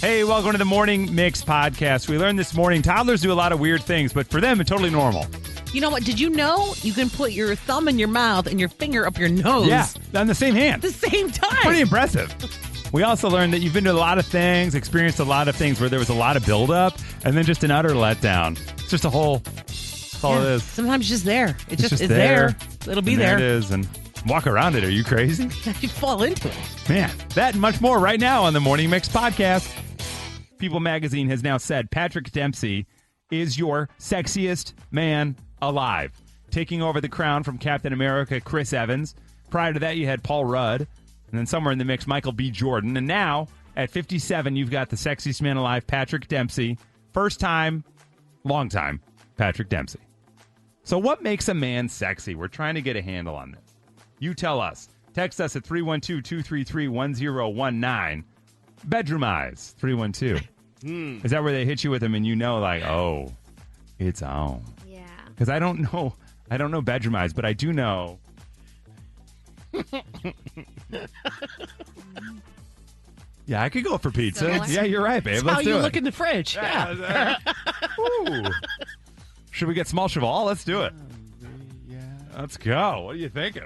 Hey, welcome to the Morning Mix podcast. We learned this morning toddlers do a lot of weird things, but for them, it's totally normal. You know what? Did you know you can put your thumb in your mouth and your finger up your nose? Yeah, on the same hand. At the same time. Pretty impressive. We also learned that you've been to a lot of things, experienced a lot of things where there was a lot of buildup, and then just an utter letdown. It's just a whole, that's all it is. Sometimes just there. It's just there. there. It'll be And there. there it is, and walk around it. Are you crazy? You fall into it. Man, that and much more right now on the Morning Mix podcast. People magazine has now said Patrick Dempsey is your sexiest man alive, taking over the crown from Captain America Chris Evans. Prior to that, you had Paul Rudd, and then somewhere in the mix, Michael B. Jordan. And now, at 57, you've got the sexiest man alive, Patrick Dempsey. First time, long time, Patrick Dempsey. So what makes a man sexy? We're trying to get a handle on this. You tell us. Text us at 312-233-1019. Bedroom Eyes, 312. Is that where they hit you with them and you know, like, oh, it's on? Yeah. Because I don't know Bedroom Eyes, but I do know. Yeah, I could go for pizza. Similar. Yeah, you're right, babe. That's Let's how do you it. look in the fridge. Yeah. Ooh. Should we get small cheval? Let's do it. Yeah. Let's go. What are you thinking?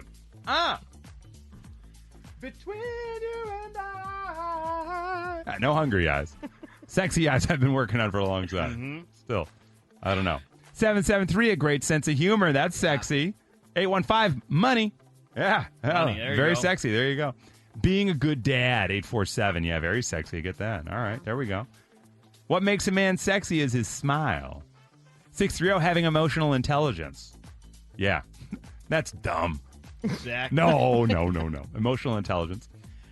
Between you and I. No hungry eyes. Sexy eyes I've been working on for a long time. Still, I don't know. 773, a great sense of humor. That's sexy. 815, money. Yeah. Money, there you very go. sexy. There you go. Being a good dad, 847. Yeah, very sexy. Get that. All right, there we go. What makes a man sexy is his smile. 630, having emotional intelligence. Yeah, that's dumb. Exactly. No. Emotional intelligence.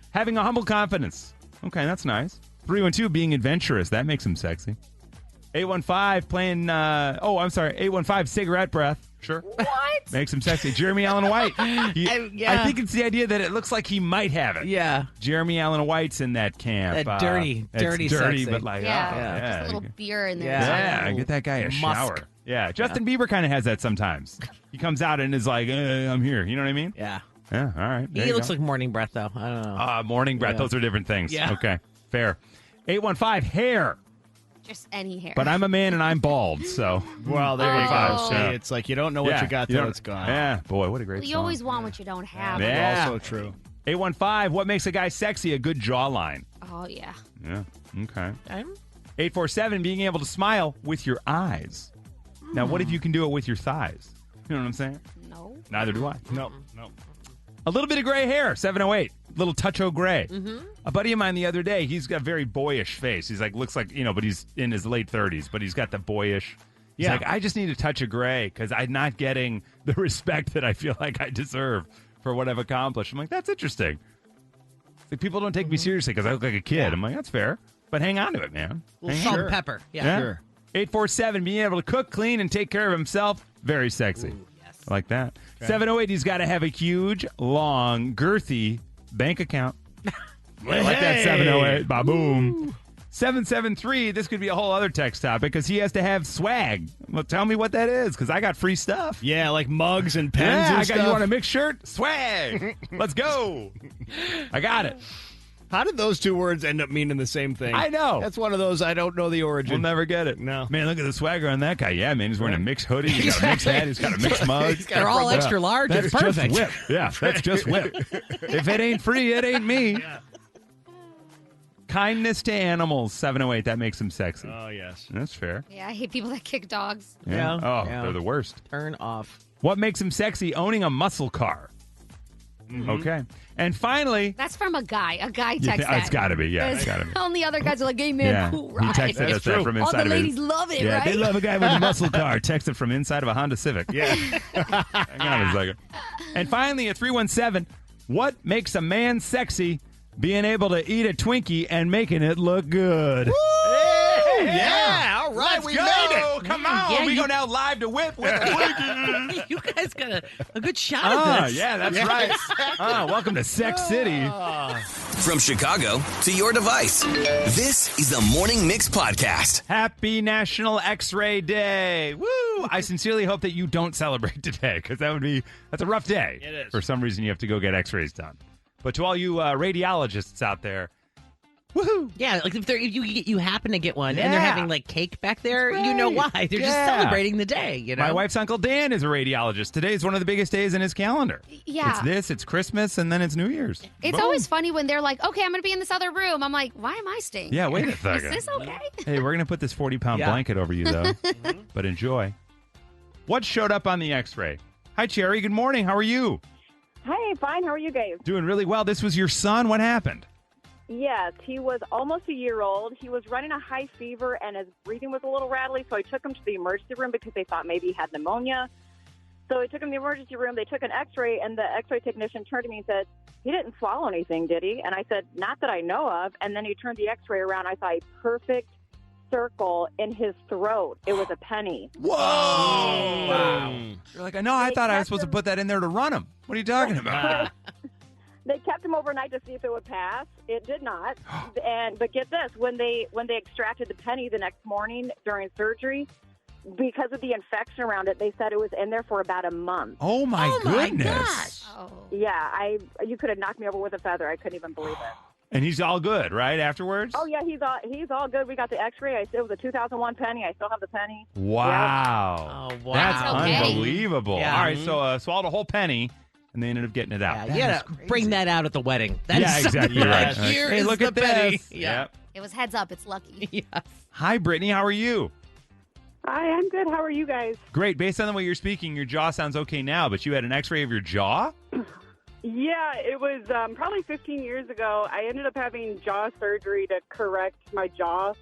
Having a humble confidence. Okay, that's nice. 312, being adventurous. That makes him sexy. 815, playing, 815, cigarette breath. Sure. What? Makes him sexy. Jeremy Allen White. Yeah. I think it's the idea that it looks like he might have it. Yeah. Jeremy Allen White's in that camp. That dirty dirty, sexy. but like, Yeah. Just a little beer in there. Yeah, get that guy a Musk. shower. Yeah, Justin Bieber kind of has that sometimes. He comes out and is like, I'm here. You know what I mean? Yeah. Yeah, all right. There He you looks go. like morning breath, though. I don't know. Morning breath. Yeah. Those are different things. Yeah. Okay, fair. 815, hair. Just any hair. But I'm a man and I'm bald, so. Well, there you go. Oh. See, it's like you don't know what you got till it's gone. Yeah, boy, what a great Well, you song. always want what you don't have. Yeah. Also true. 815, what makes a guy sexy? A good jawline. Oh, yeah. Yeah, okay. I'm 847, being able to smile with your eyes. Now, what if you can do it with your thighs? You know what I'm saying? No. Neither do I. No. A little bit of gray hair, 708. Little touch of gray. A buddy of mine the other day, he's got a very boyish face. He's like, looks like, but he's in his late 30s, but he's got the boyish. He's Yeah. like, I just need a touch of gray because I'm not getting the respect that I feel like I deserve for what I've accomplished. I'm like, that's interesting. It's like, people don't take me seriously because I look like a kid. I'm like, that's fair. But hang on to it, man. little Hang salt on. and pepper. Yeah. Yeah. Sure. 847, being able to cook, clean, and take care of himself. Very sexy. Yes. I like that. 708, he's got to have a huge, long, girthy bank account. I like that 708. Ba-boom. 773, this could be a whole other text topic because he has to have swag. Well, tell me what that is because I got free stuff. Yeah, like mugs and pens Yeah, and I stuff. got you want a mixed shirt? Swag. Let's go. I got it. How did those two words end up meaning the same thing? I know. That's one of those I don't know the origin. We'll never get it. No. Man, look at the swagger on that guy. Yeah, man, he's wearing a mixed hoodie. He's got a mixed hat. He's got a mixed mug. They're all extra large. That's It's perfect. just whip. Yeah, that's just whip. If it ain't free, it ain't me. Yeah. Kindness to animals, 708. That makes him sexy. Oh, yes. That's fair. Yeah, I hate people that kick dogs. Yeah. Oh, Yeah. they're the worst. Turn off. What makes him sexy? Owning a muscle car. Okay. And finally, That's from a guy. A guy texts that. it's got to be. Yeah, it's got to be. All the other guys are like, hey, man, Yeah, cool he ride. texted us that from All inside the of his. ladies love it, Yeah, right? they love a guy with a muscle car. Texted from inside of a Honda Civic. Yeah. Hang on a second. And finally, at 317, what makes a man sexy? Being able to eat a Twinkie and making it look good. Yeah. All right. Let's We go. made it. Come on. Yeah, we you- go now live to Whip with a Twinkie. You guys got a good shot at this. Yeah, that's right. Welcome to Sex City. From Chicago to your device, this is the Morning Mix Podcast. Happy National X-Ray Day. Woo! I sincerely hope that you don't celebrate today because that's a rough day. It is. For some reason, you have to go get X-rays done. But to all you radiologists out there, Woohoo! Yeah, like if you happen to get one and they're Yeah. having like cake back there, That's you know right. why. They're just Yeah. celebrating the day, you know? My wife's Uncle Dan is a radiologist. Today is one of the biggest days in his calendar. Yeah. It's Christmas, and then it's New Year's. It's Boom. always funny when they're like, okay, I'm going to be in this other room. I'm like, why am I staying Yeah, here? wait a Is second. this okay? Hey, we're going to put this 40-pound Yeah. blanket over you, though. But enjoy. What showed up on the x-ray? Hi, Cherry. Good morning. How are you? Hi, fine. How are you guys? Doing really well. This was your son. What happened? Yes, he was almost a year old. He was running a high fever and his breathing was a little rattly, so I took him to the emergency room because they thought maybe he had pneumonia. So I took him to the emergency room. They took an x-ray, and the x-ray technician turned to me and said, he didn't swallow anything, did he? And I said, not that I know of. And then he turned the x-ray around. I saw a perfect circle in his throat. It was a penny. Whoa! Wow. You're like, no, I thought I was supposed to put that in there to run him. What are you talking about? They kept him overnight to see if it would pass. It did not. But get this, when they extracted the penny the next morning during surgery, because of the infection around it, they said it was in there for about a month. Oh, my goodness. gosh. Oh. Yeah, you could have knocked me over with a feather. I couldn't even believe it. And he's all good, right, afterwards? Oh yeah, he's all good. We got the X-ray. It was a 2001 penny. I still have the penny. Wow. Oh, wow. That's Okay. unbelievable. Yeah. All right, so swallowed a whole penny, and they ended up getting it out. Yeah, That you is gotta crazy. bring that out at the wedding. That Yeah, is something exactly like, right. Here Hey, is look the at penny. this. Yeah. Yep. It was heads up. It's lucky. Yes. Hi, Brittany. How are you? Hi, I'm good. How are you guys? Great. Based on the way you're speaking, your jaw sounds okay now, but you had an x-ray of your jaw? Yeah, it was probably 15 years ago. I ended up having jaw surgery to correct my jaw.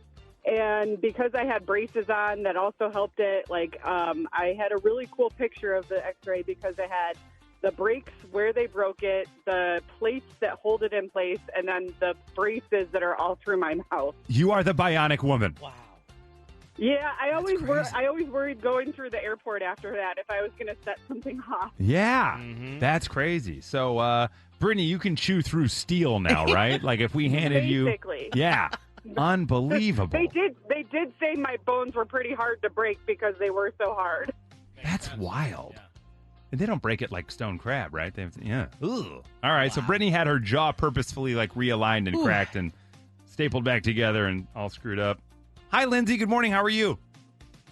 And because I had braces on, that also helped it. I had a really cool picture of the x-ray because it had the breaks where they broke it, the plates that hold it in place, and then the braces that are all through my mouth. You are the bionic woman. Wow. Yeah, I always crazy. worried going through the airport after that if I was going to set something off. Yeah. Mhm. That's crazy. So, Brittany, you can chew through steel now, right? Like if we handed you... Basically. Yeah. Unbelievable. They did say my bones were pretty hard to break because they were so hard. That's wild. And they don't break it like stone crab, right? Yeah. Ugh. All right, so Brittany had her jaw purposefully realigned and cracked and stapled back together and all screwed up. Hi, Lindsay. Good morning. How are you?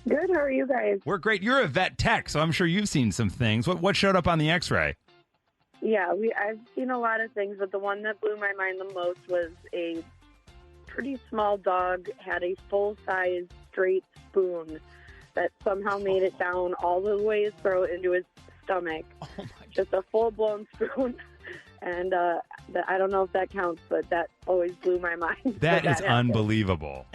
Good. How are you guys? We're great. You're a vet tech, so I'm sure you've seen some things. What showed up on the x-ray? Yeah, I've seen a lot of things, but the one that blew my mind the most was a pretty small dog had a full-size straight spoon that somehow made it down all the way his throat into his stomach. Oh, my Just a full-blown spoon. And I don't know if that counts, but that always blew my mind. That is happened. unbelievable.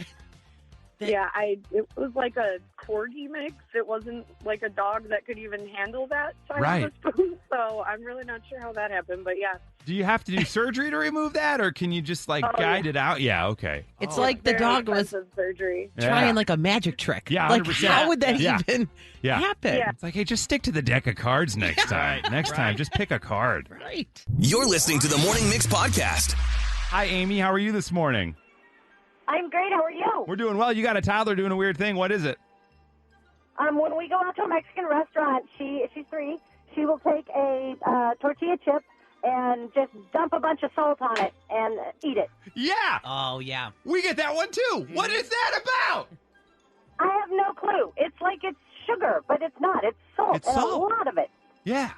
Yeah, it was like a corgi mix. It wasn't like a dog that could even handle that size Right. of a spoon. So I'm really not sure how that happened, but yeah. Do you have to do surgery to remove that, or can you just guide it out? Yeah, okay. It's like the Very dog was expensive surgery. trying like a magic trick. Yeah, Like, 100%. how would that Yeah. even Yeah. happen? Yeah. It's like, hey, just stick to the deck of cards next time. Next time, just pick a card. Right. You're listening to the Morning Mix podcast. Hi, Amy. How are you this morning? I'm great. How are you? We're doing well. You got a toddler doing a weird thing. What is it? When we go out to a Mexican restaurant, she's 3. She will take a tortilla chip and just dump a bunch of salt on it and eat it. Yeah, Oh, yeah. we get that one too. What is that about? I have no clue. It's like it's sugar, but it's not. It's salt. It's and salt. a lot of it. Yeah.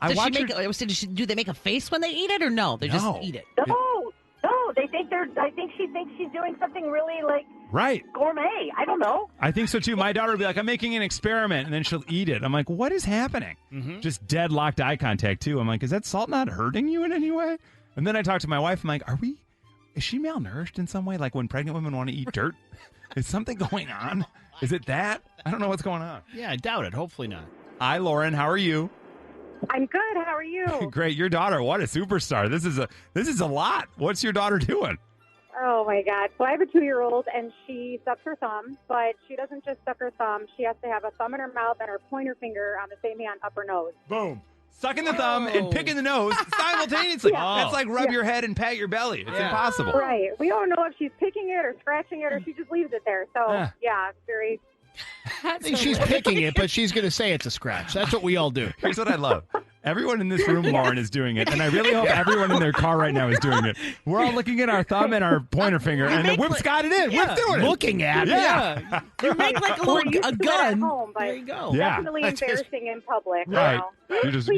Does watch she her- do they make a face when they eat it or no? They No. just eat it. No, they think I think she thinks she's doing something really Right. gourmet. I don't know. I think so too. My daughter would be like, I'm making an experiment, and then she'll eat it. I'm like, what is happening? Just deadlocked eye contact too. I'm like, is that salt not hurting you in any way? And then I talk to my wife. I'm like, is she malnourished in some way? Like when pregnant women want to eat dirt? Is something going on? Is it that? I don't know what's going on. Yeah, I doubt it. Hopefully not. Hi, Lauren. How are you? I'm good. How are you? Great. Your daughter, what a superstar. This is a lot. What's your daughter doing? Oh, my God. So I have a 2-year-old, and she sucks her thumb, but she doesn't just suck her thumb. She has to have a thumb in her mouth and her pointer finger on the same hand up her nose. Boom. Sucking the thumb and picking the nose simultaneously. That's like rub your head and pat your belly. It's impossible. Right. We don't know if she's picking it or scratching it or she just leaves it there. So, yeah, very... I think she's picking it, but she's going to say it's a scratch. That's what we all do. Here's what I love. Everyone in this room, Lauren, is doing it, and I really hope everyone in their car right now is doing it. We're all looking at our thumb and our pointer finger, and the Whip's got it in. Whip's doing it. Looking at it. Yeah. You make like a gun. At home, but There you go. Yeah. definitely embarrassing in public. Right. You know.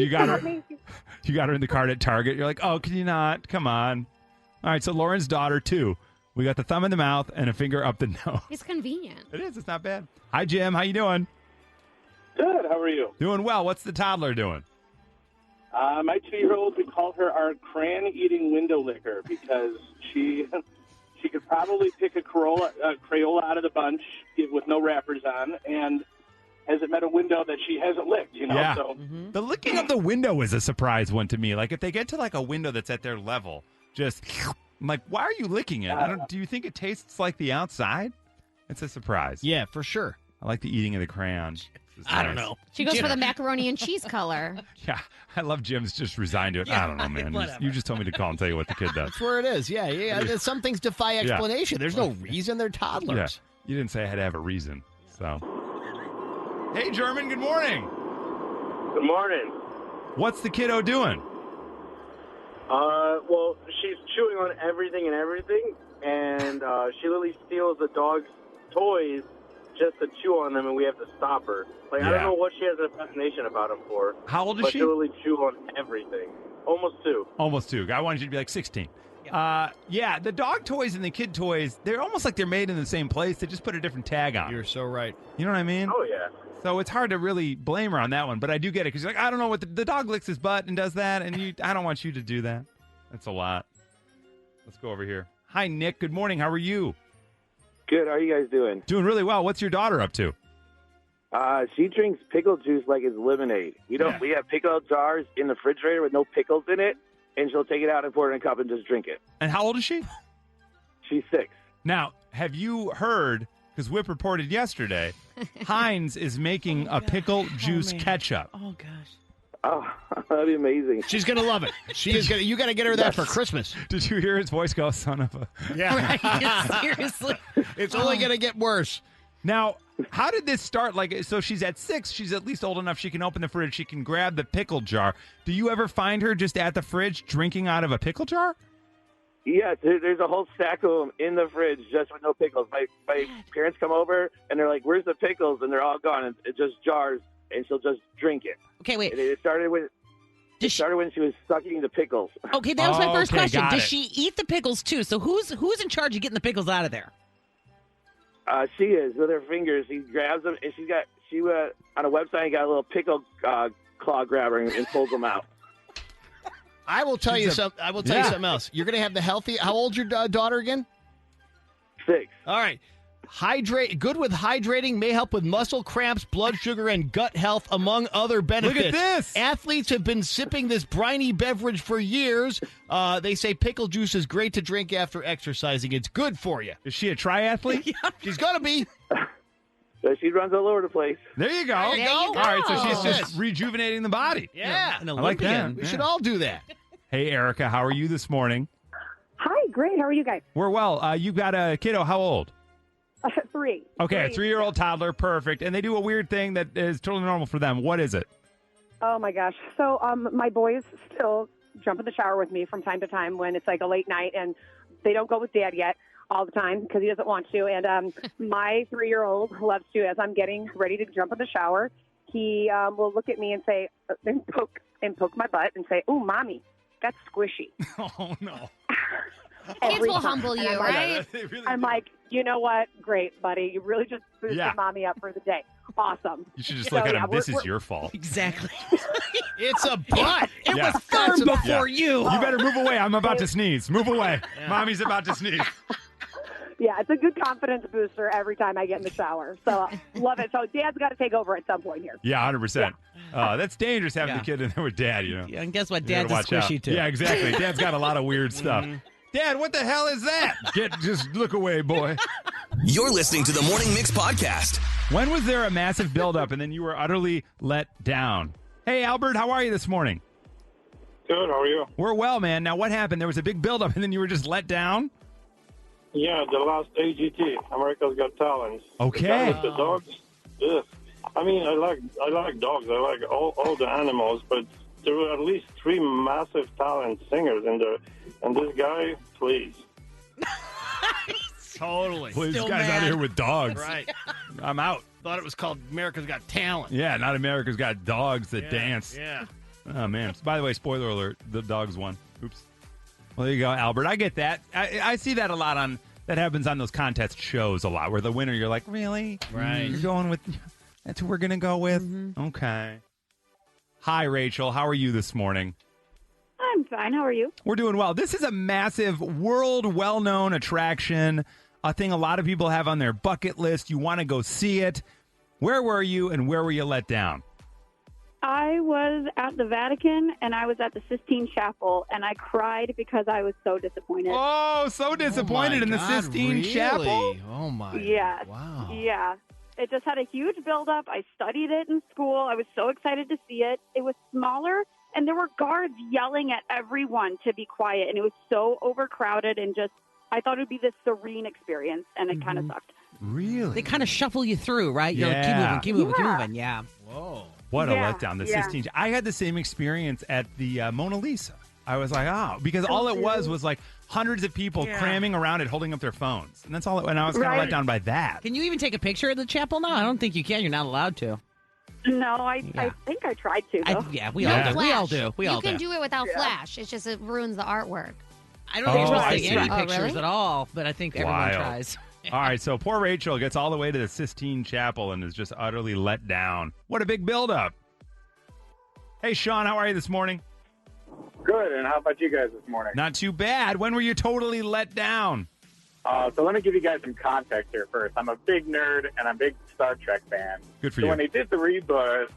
You got her in the cart at Target. You're like, oh, can you not? Come on. All right, so Lauren's daughter, too. We got the thumb in the mouth and a finger up the nose. It's convenient. It is. It's not bad. Hi, Jim. How you doing? Good. How are you? Doing well. What's the toddler doing? My 2-year-old, we call her our crayon-eating window licker because she could probably pick a Crayola out of the bunch with no wrappers on, and hasn't met a window that she hasn't licked. Yeah. So The licking of the window is a surprise one to me. Like, if they get to, like, a window that's at their level, just, I'm like, why are you licking it? Do you think it tastes like the outside? It's a surprise. Yeah, for sure. I like the eating of the crayon. I don't know. She goes for the macaroni and cheese color. Yeah, I love Jim's just resigned to it. I don't know, man. You just told me to call and tell you what the kid does. That's where it is. Yeah. Some things defy explanation. There's no reason they're toddlers. Yeah. You didn't say I had to have a reason. So, hey, German, good morning. good morning. What's the kiddo doing? Well, she's chewing on everything, and she literally steals the dog's toys just to chew on them, and we have to stop her. Like, I don't know what she has a fascination about them for. How old is but she? She literally chew on everything. Almost 2. Almost 2. I wanted you to be like 16. Yeah, the dog toys and the kid toys, they're almost like they're made in the same place. They just put a different tag on. You're so right. You know what I mean? Oh, yeah. So it's hard to really blame her on that one, but I do get it because you're like, I don't know what the dog licks his butt and does that, and I don't want you to do that. That's a lot. Let's go over here. Hi, Nick. Good morning. How are you? Good. How are you guys doing? Doing really well. What's your daughter up to? She drinks pickle juice like it's lemonade. We have pickle jars in the refrigerator with no pickles in it, and she'll take it out and pour it in a cup and just drink it. And how old is she? She's 6. Now, have you heard, because Whip reported yesterday, Heinz is making a pickle juice ketchup. Oh, gosh. Oh, that'd be amazing. She's going to love it. You got to get her that for Christmas. Did you hear his voice go, son of a... Yeah. Right, seriously. It's only going to get worse. Now, how did this start? Like, so she's at 6. She's at least old enough she can open the fridge. She can grab the pickle jar. Do you ever find her just at the fridge drinking out of a pickle jar? Yeah, there's a whole stack of them in the fridge just with no pickles. My parents come over, and they're like, where's the pickles? And they're all gone. And it's just jars, and she'll just drink it. Okay, wait. And it started when she was sucking the pickles. Okay, that was my first question. got Does it. she eat the pickles, too? So who's in charge of getting the pickles out of there? She is with her fingers. She grabs them, and she went on a website and got a little pickle claw grabber and pulls them out. I will tell you something. I will tell you something else. You're going to have the healthy. How old's your daughter again? 6. All right. Good with hydrating, may help with muscle cramps, blood sugar, and gut health, among other benefits. Look at this. Athletes have been sipping this briny beverage for years. They say pickle juice is great to drink after exercising. It's good for you. Is she a triathlete? Yeah. She's going to be. So she runs all over the place. There you go. There you go. All right, so she's Yes. just rejuvenating the body. Yeah. An I like that. Olympian. We should all do that. Hey, Erica, how are you this morning? Hi, great. How are you guys? We're well. You got a kiddo. How old? 3. Okay, a 3. 3-year-old toddler. Perfect. And they do a weird thing that is totally normal for them. What is it? Oh my gosh. So my boys still jump in the shower with me from time to time when it's like a late night, and they don't go with Dad yet all the time because he doesn't want to. And my 3-year-old loves to, as I'm getting ready to jump in the shower, he will look at me and say, and poke my butt and say, "Ooh, mommy, that's squishy." Oh, no. Kids will time. humble And you, I'm like- right? I'm like, you know what? Great, buddy. You really just boosted Yeah. mommy up for the day. Awesome. You should just So, look at yeah, him. This we're- is your fault. Exactly. It's a butt. It Yeah. was firm That's before you. You better move away. I'm about to sneeze. Move away. Mommy's about to sneeze. Yeah, it's a good confidence booster every time I get in the shower. So love it. So Dad's got to take over at some point here. Yeah, 100%. That's dangerous having Yeah. the kid in there with Dad, you know. Yeah, and guess what? You gotta Dad's a watch out. squishy, too. Yeah, exactly. Dad's got a lot of weird stuff. Dad, what the hell is that? Just look away, boy. You're listening to the Morning Mix podcast. When was there a massive buildup and then you were utterly let down? Hey, Albert, how are you this morning? Good. How are you? We're well, man. Now, what happened? There was a big buildup and then you were just let down? Yeah, the last AGT, America's Got Talent. Okay. The dogs. Yeah. I mean, I like dogs. I like all the animals, but there were at least 3 massive talent singers in there. And this guy, please. Totally. Well, this guy's out here with dogs. Right. I'm out. Thought it was called America's Got Talent. Yeah, not America's Got Dogs that Yeah, dance. Yeah. Oh, man. By the way, spoiler alert, the dogs won. Oops. Well, there you go, Albert. I get that. I see that a lot that happens on those contest shows a lot, where the winner, you're like, really? Right. You're going with, that's who we're going to go with? Okay. Hi, Rachel. How are you this morning? I'm fine. How are you? We're doing well. This is a massive, world well-known attraction, a thing a lot of people have on their bucket list. You want to go see it. Where were you, and where were you let down? I was at the Vatican, and I was at the Sistine Chapel, and I cried because I was so disappointed. Oh, so disappointed in the Sistine Chapel? Oh, my. Yes. Wow. Yeah. It just had a huge buildup. I studied it in school. I was so excited to see it. It was smaller, and there were guards yelling at everyone to be quiet, and it was so overcrowded, and just, I thought it would be this serene experience, and it kind of sucked. Really? They kind of shuffle you through, right? You're like, keep moving. Yeah. Whoa. What a Yeah, letdown. The yeah. Sistine. I had the same experience at the Mona Lisa. I was like, because all it was like hundreds of people cramming around it, holding up their phones. And that's all. And I was kind of let down by that. Can you even take a picture of the chapel now? I don't think you can. You're not allowed to. No, I think I tried to, though. We all do. We all do. We all You can do. do it without flash. It's just it ruins the artwork. I don't think you're supposed I to take see. any Oh, pictures really? at all, but I think everyone Wild. tries. All right, so poor Rachel gets all the way to the Sistine Chapel and is just utterly let down. What a big buildup. Hey, Sean, how are you this morning? Good, and how about you guys this morning? Not too bad. When were you totally let down? So let me give you guys some context here first. I'm a big nerd, and I'm a big Star Trek fan. Good for so you. when they did the reboot,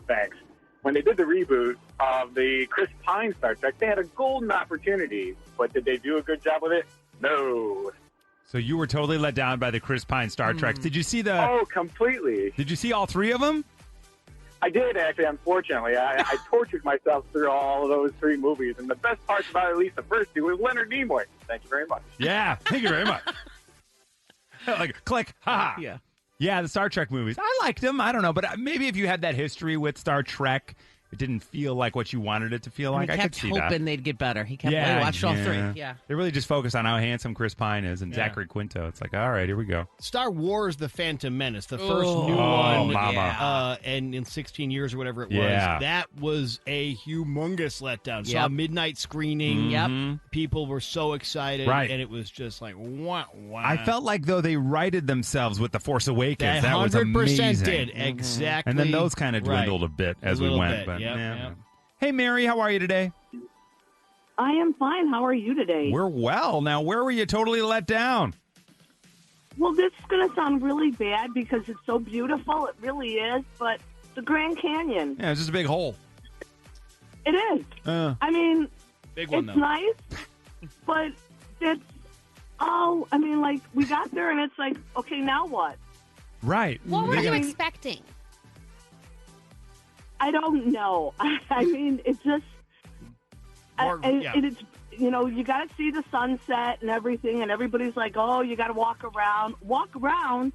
thanks. When they did the reboot of the Chris Pine Star Trek, they had a golden opportunity, but did they do a good job with it? No. So you were totally let down by the Chris Pine Star Trek. Did you see the? Oh, completely. Did you see all 3 of them? I did, actually, unfortunately. I tortured myself through all of those 3 movies, and the best part about at least the first 2 was Leonard Nimoy. Thank you very much. Yeah, thank you very much. Like, click, haha. Yeah, the Star Trek movies. I liked them. I don't know, but maybe if you had that history with Star Trek, it didn't feel like what you wanted it to feel like. He I kept could see hoping that. they'd get better. He kept watched all 3. Yeah. They really just focus on how handsome Chris Pine is and Yeah. Zachary Quinto. It's like, all right, here we go. Star Wars: The Phantom Menace, the first new Oh, one, mama. and in 16 years or whatever it was, Yeah. that was a humongous letdown. Saw a Yep. midnight screening. Mhm. People were so excited, Right. and it was just like, wow. I felt like, though, they righted themselves with The Force Awakens. That That was 100% amazing. did. Exactly. And then those kind of Right. dwindled a bit as A we little went. bit, But yep, yeah. yep. Hey, Mary, how are you today? I am fine. How are you today? We're well. Now, where were you totally let down? Well, this is going to sound really bad because it's so beautiful. It really is. But the Grand Canyon, Yeah, it's just a big hole. it is. I mean, Big one, it's though. nice, but it's all, I mean, like, we got there and it's like, okay, now what? Right. What were They you gotta- expecting? I don't know. I mean, it just, and it's, you know, you got to see the sunset and everything, and everybody's like, oh, you got to walk around. Walk around.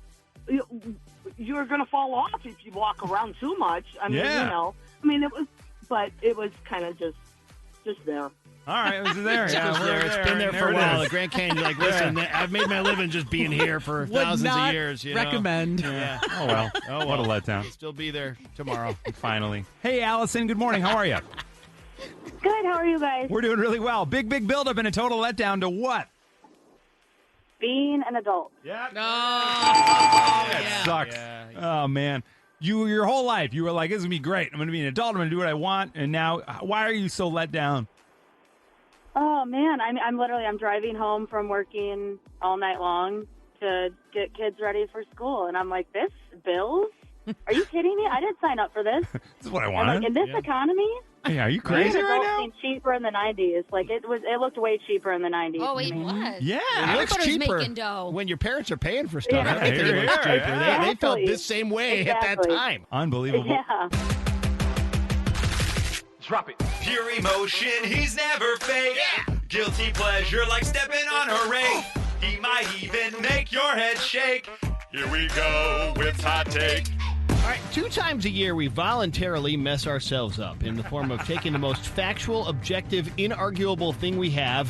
You're going to fall off if you walk around too much. I mean, Yeah. you know, I mean, it was kind of just there. All right, it was there. It's Yeah, just we're there. It's been there for a it while. is. The Grand Canyon, you're like, listen, I've made my living just being here for Would thousands not of years. You know? recommend. Yeah. Oh, well. Oh, What a well. letdown. It'll still be there tomorrow. Finally. Hey, Allison, good morning. How are you? Good. How are you guys? We're doing really well. Big buildup and a total letdown to what? Being an adult. Yeah. No. That sucks. Oh, man. Your whole life, you were like, this is going to be great. I'm going to be an adult. I'm going to do what I want. And now, why are you so let down? Oh man, I'm driving home from working all night long to get kids ready for school, and I'm like, this bills? Are you kidding me? I didn't sign up for this. This is what I And wanted. like in this economy, Hey, are you being crazy an right adult now? seemed cheaper in the '90s. Like it looked way cheaper in the '90s. Oh, to it me. was. Yeah. It looks Everybody was cheaper making dough. when your parents are paying for stuff. Yeah. I think Here, it looks here, cheaper. yeah. They felt Exactly. this same way at that Exactly. time. Unbelievable. Yeah. Drop it. Pure emotion, he's never fake. Guilty pleasure like stepping on a rake. He might even make your head shake. Here we go with hot take. All right, 2 times a year we voluntarily mess ourselves up in the form of taking the most factual, objective, inarguable thing we have,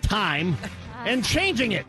time, and changing it.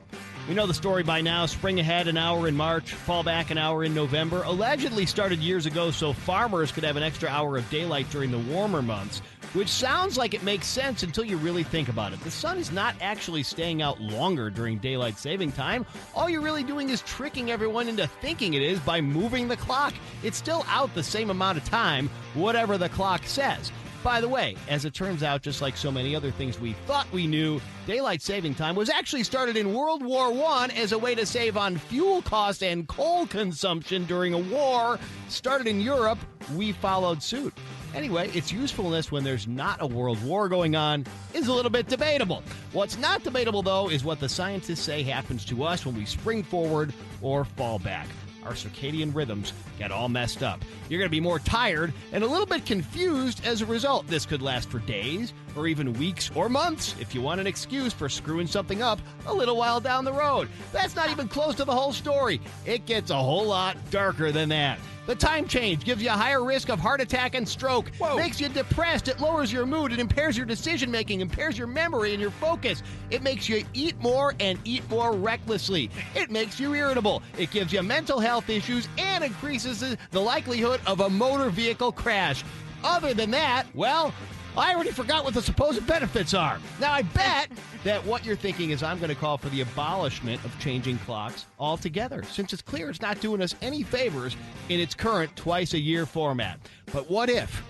We know the story by now. Spring ahead an hour in March, fall back an hour in November. Allegedly started years ago so farmers could have an extra hour of daylight during the warmer months, which sounds like it makes sense until you really think about it. The sun is not actually staying out longer during daylight saving time. All you're really doing is tricking everyone into thinking it is by moving the clock. It's still out the same amount of time, whatever the clock says. By the way, as it turns out, just like so many other things we thought we knew, daylight saving time was actually started in World War I as a way to save on fuel cost and coal consumption during a war. Started in Europe, we followed suit. Anyway, its usefulness when there's not a world war going on is a little bit debatable. What's not debatable, though, is what the scientists say happens to us when we spring forward or fall back. Our circadian rhythms get all messed up. You're going to be more tired and a little bit confused as a result. This could last for days or even weeks or months if you want an excuse for screwing something up a little while down the road. That's not even close to the whole story. It gets a whole lot darker than that. The time change gives you a higher risk of heart attack and stroke. Whoa. Makes you depressed. It lowers your mood. It impairs your decision-making, impairs your memory and your focus. It makes you eat more and eat more recklessly. It makes you irritable. It gives you mental health issues and increases the likelihood of a motor vehicle crash. Other than that, well, I already forgot what the supposed benefits are. Now, I bet that what you're thinking is I'm going to call for the abolishment of changing clocks altogether, since it's clear it's not doing us any favors in its current twice-a-year format. But what if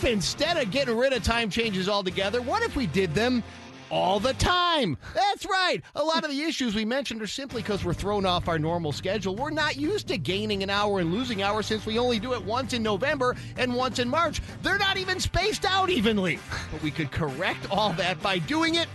instead of getting rid of time changes altogether, what if we did them all the time? That's right. A lot of the issues we mentioned are simply because we're thrown off our normal schedule. We're not used to gaining an hour and losing hours since we only do it once in November and once in March. They're not even spaced out evenly. But we could correct all that by doing it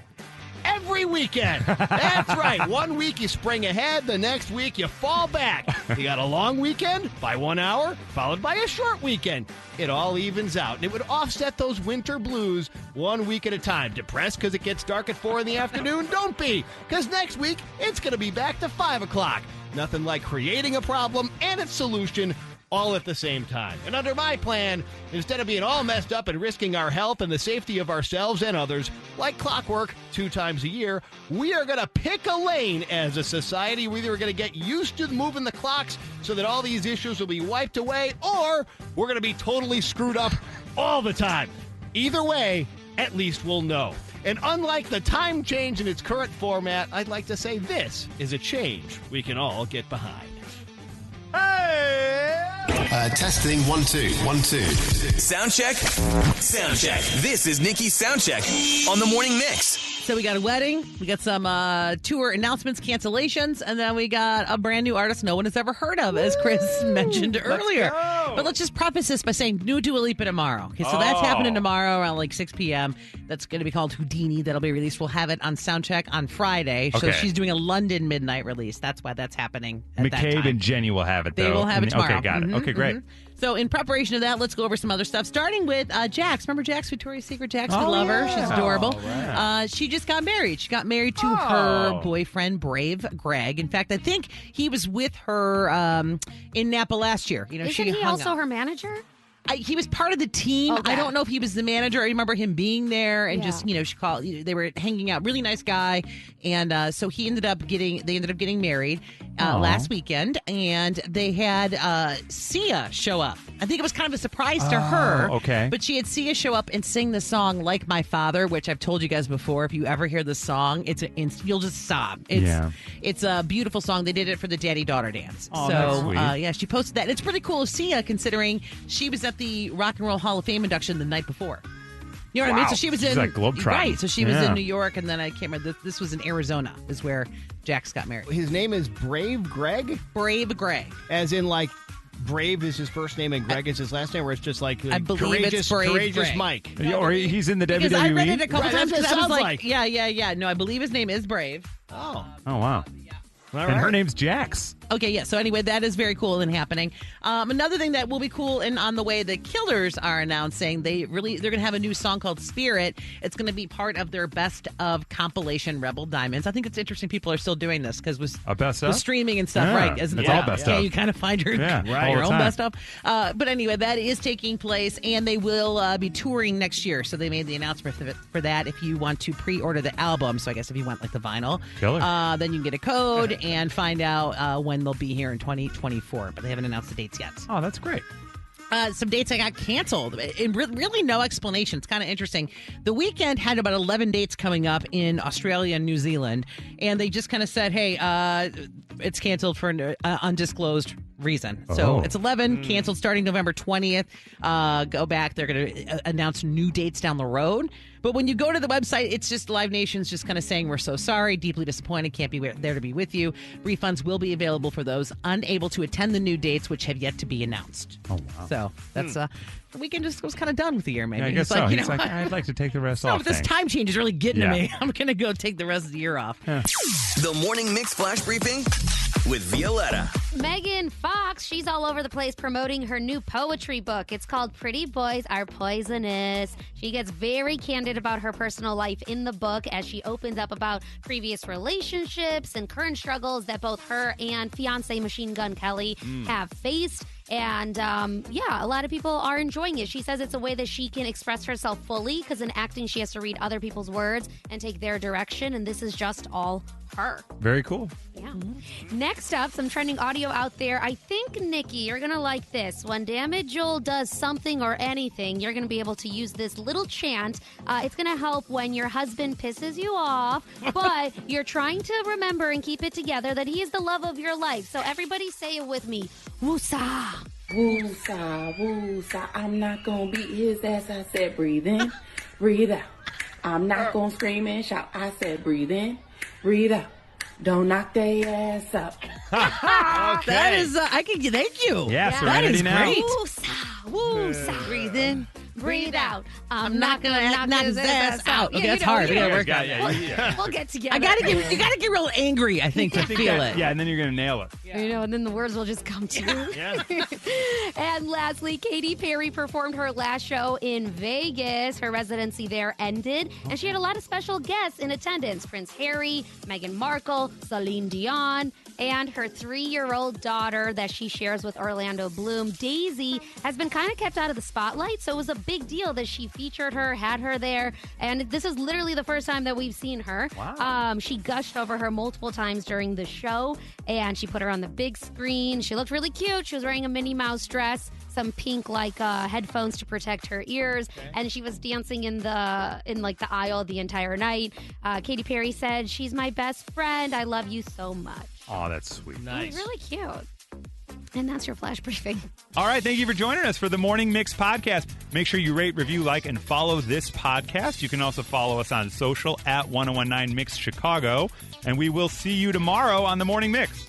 every weekend. That's right. One week you spring ahead, the next week you fall back. You got a long weekend by 1 hour, followed by a short weekend. It all evens out, and it would offset those winter blues 1 week at a time. Depressed because it gets dark at 4 in the afternoon? Don't be, because next week it's going to be back to 5 o'clock. Nothing like creating a problem and its solution all at the same time. And under my plan, instead of being all messed up and risking our health and the safety of ourselves and others, like clockwork 2 times a year, we are going to pick a lane as a society. We're either going to get used to moving the clocks so that all these issues will be wiped away, or we're going to be totally screwed up all the time. Either way, at least we'll know. And unlike the time change in its current format, I'd like to say this is a change we can all get behind. Testing 1 2 1 2. Sound check. Sound check. This is Nikki's Sound Check on the Morning Mix. So we got a wedding, we got some tour announcements, cancellations, and then we got a brand new artist no one has ever heard of, as Chris mentioned earlier. But let's just preface this by saying new Dua Lipa tomorrow. Okay, so that's happening tomorrow around like 6 p.m. That's going to be called Houdini. That'll be released. We'll have it on Soundcheck on Friday. So she's doing a London midnight release. That's why that's happening at that time. McCabe and Jenny will have it, though. They will have it tomorrow. Okay, got it. Okay, great. So in preparation of that, let's go over some other stuff, starting with Jax. Remember Jax, Victoria's Secret Jax? We love her. She's adorable. Right. She just got married. She got married to her boyfriend, Brave Greg. In fact, I think he was with her in Napa last year. You know, Isn't he also her manager? He was part of the team. Okay. I don't know if he was the manager. I remember him being there and just, you know, she called. They were hanging out. Really nice guy, and so they ended up getting married last weekend, and they had Sia show up. I think it was kind of a surprise to her. Okay, but she had Sia show up and sing the song "Like My Father," which I've told you guys before. If you ever hear the song, you'll just sob. It's a beautiful song. They did it for the daddy-daughter dance. Oh, that's sweet. She posted that. And it's pretty cool of Sia, considering she was at the Rock and Roll Hall of Fame induction the night before. You know what I mean? So she was in right. So she was in New York, and then I can't remember. This was in Arizona, is where Jax got married. His name is Brave Greg? Brave Greg. As in, like, Brave is his first name and Greg is his last name, or it's just like I believe it's Courageous Mike. Or he's in the WWE. I read it a couple times because I was like, yeah. No, I believe his name is Brave. Oh, wow. And her name's Jax. Okay, yeah. So anyway, that is very cool and happening. Another thing that will be cool and on the way, the Killers are announcing they're going to have a new song called Spirit. It's going to be part of their Best of compilation, Rebel Diamonds. I think it's interesting people are still doing this because with streaming and stuff, right? It's all best of. You kind of find your own best of. But anyway, that is taking place, and they will be touring next year. So they made the announcement for that. If you want to pre-order the album, so I guess if you want like the vinyl, then you can get a code and find out when they'll be here in 2024, but they haven't announced the dates yet. Oh, that's great. Some dates that got canceled. Really no explanation. It's kind of interesting. The Weeknd had about 11 dates coming up in Australia and New Zealand, and they just kind of said, hey, it's canceled for an undisclosed reason. So it's 11 canceled starting November 20th. Go back. They're going to announce new dates down the road. But when you go to the website, it's just Live Nation's just kind of saying, we're so sorry, deeply disappointed, can't be there to be with you. Refunds will be available for those unable to attend the new dates, which have yet to be announced. Oh, wow. So that's the Weeknd just was kind of done with the year, maybe. Yeah, I guess so. He's like, I'd like to take the rest off. But this time change is really getting to me. I'm going to go take the rest of the year off. Yeah. The Morning Mix Flash Briefing with Violetta. Megan Fox, she's all over the place promoting her new poetry book. It's called Pretty Boys Are Poisonous. She gets very candid about her personal life in the book as she opens up about previous relationships and current struggles that both her and fiance Machine Gun Kelly have faced. And a lot of people are enjoying it. She says it's a way that she can express herself fully because in acting she has to read other people's words and take their direction, and this is just all her. Very cool. Yeah. Next up, some trending audio out there. I think, Nikki, you're going to like this. When Damage Joel does something or anything, you're going to be able to use this little chant. It's going to help when your husband pisses you off, but you're trying to remember and keep it together that he is the love of your life. So everybody say it with me. Woosa. Woosa, woosa. I'm not going to beat his ass. I said breathe in, breathe out. I'm not going to scream and shout. I said breathe in, breathe out. Don't knock their ass up. Okay. That is, I can thank you. Yeah, that is great. Woosa, woosa. Breathe in, breathe out. I'm not gonna knock his ass out. Okay, that's hard. We gotta work on it. We'll get together. You gotta get real angry, I think, to feel it. Yeah, and then you're gonna nail it. And then the words will just come to you. And lastly, Katy Perry performed her last show in Vegas. Her residency there ended, and she had a lot of special guests in attendance. Prince Harry, Meghan Markle, Celine Dion, and her 3-year-old daughter that she shares with Orlando Bloom. Daisy has been kind of kept out of the spotlight, so it was a big deal that she featured her, had her there, and this is literally the first time that we've seen her. Wow. She gushed over her multiple times during the show, and she put her on the big screen. She looked really cute. She was wearing a Minnie Mouse dress, some pink headphones to protect her ears, and she was dancing in the aisle the entire night. Katy Perry said, "She's my best friend. I love you so much." Oh, that's sweet. Nice. It was really cute. And that's your flash briefing. All right, thank you for joining us for the Morning Mix podcast. Make sure you rate, review, like, and follow this podcast. You can also follow us on social at 1019 Mix Chicago, and we will see you tomorrow on the Morning Mix.